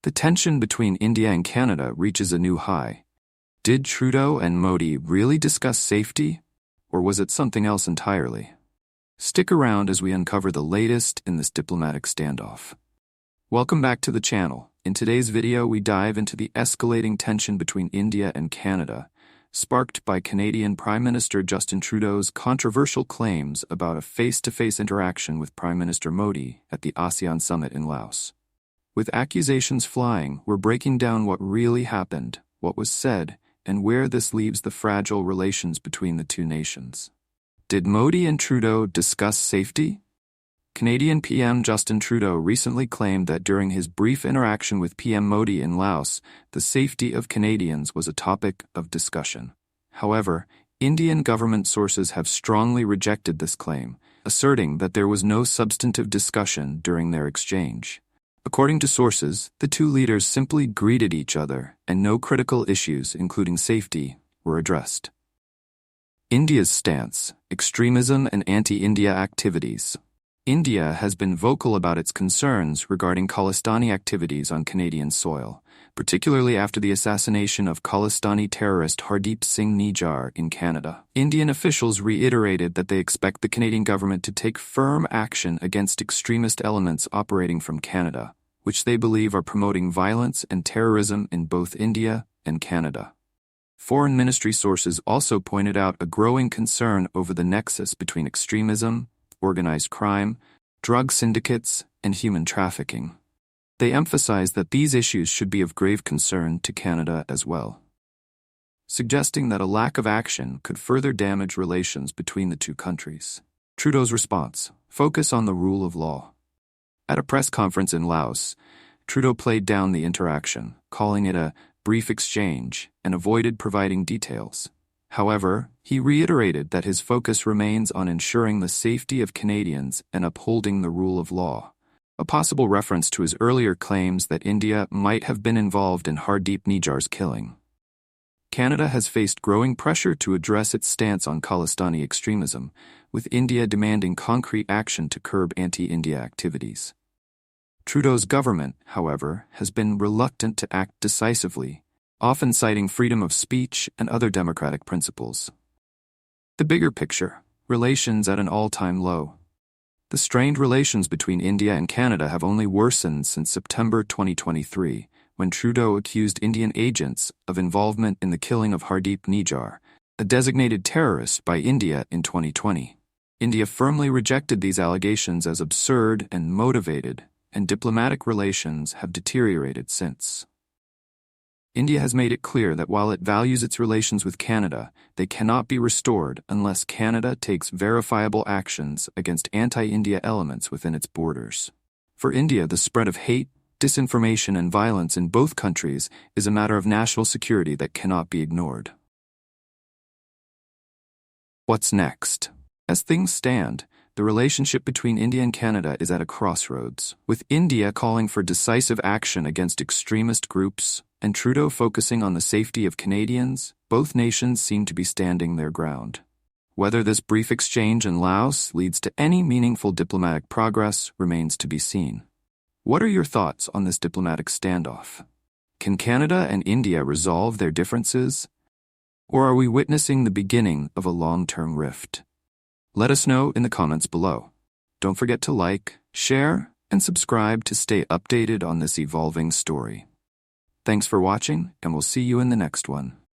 The tension between India and Canada reaches a new high. Did Trudeau and Modi really discuss safety, or was it something else entirely? Stick around as we uncover the latest in this diplomatic standoff. Welcome back to the channel. In today's video, we dive into the escalating tension between India and Canada, sparked by Canadian Prime Minister Justin Trudeau's controversial claims about a face-to-face interaction with Prime Minister Modi at the ASEAN Summit in Laos. With accusations flying, we're breaking down what really happened, what was said, and where this leaves the fragile relations between the two nations. Did Modi and Trudeau discuss safety? Canadian PM Justin Trudeau recently claimed that during his brief interaction with PM Modi in Laos, the safety of Canadians was a topic of discussion. However, Indian government sources have strongly rejected this claim, asserting that there was no substantive discussion during their exchange. According to sources, the two leaders simply greeted each other, and no critical issues, including safety, were addressed. India's stance: extremism and anti-India activities. India has been vocal about its concerns regarding Khalistani activities on Canadian soil, particularly after the assassination of Khalistani terrorist Hardeep Singh Nijjar in Canada. Indian officials reiterated that they expect the Canadian government to take firm action against extremist elements operating from Canada, which they believe are promoting violence and terrorism in both India and Canada. Foreign ministry sources also pointed out a growing concern over the nexus between extremism, organized crime, drug syndicates, and human trafficking. They emphasized that these issues should be of grave concern to Canada as well, suggesting that a lack of action could further damage relations between the two countries. Trudeau's response: focus on the rule of law. At a press conference in Laos, Trudeau played down the interaction, calling it a brief exchange, and avoided providing details. However, he reiterated that his focus remains on ensuring the safety of Canadians and upholding the rule of law, a possible reference to his earlier claims that India might have been involved in Hardeep Nijjar's killing. Canada has faced growing pressure to address its stance on Khalistani extremism, with India demanding concrete action to curb anti-India activities. Trudeau's government, however, has been reluctant to act decisively, often citing freedom of speech and other democratic principles. The bigger picture: relations at an all-time low. The strained relations between India and Canada have only worsened since September 2023, when Trudeau accused Indian agents of involvement in the killing of Hardeep Nijjar, a designated terrorist by India in 2020. India firmly rejected these allegations as absurd and motivated, and diplomatic relations have deteriorated since. India has made it clear that while it values its relations with Canada, they cannot be restored unless Canada takes verifiable actions against anti-India elements within its borders. For India, the spread of hate, disinformation, and violence in both countries is a matter of national security that cannot be ignored. What's next? As things stand, the relationship between India and Canada is at a crossroads, with India calling for decisive action against extremist groups and Trudeau focusing on the safety of Canadians. Both nations seem to be standing their ground. Whether this brief exchange in Laos leads to any meaningful diplomatic progress remains to be seen. What are your thoughts on this diplomatic standoff? Can Canada and India resolve their differences? Or are we witnessing the beginning of a long-term rift? Let us know in the comments below. Don't forget to like, share, and subscribe to stay updated on this evolving story. Thanks for watching, and we'll see you in the next one.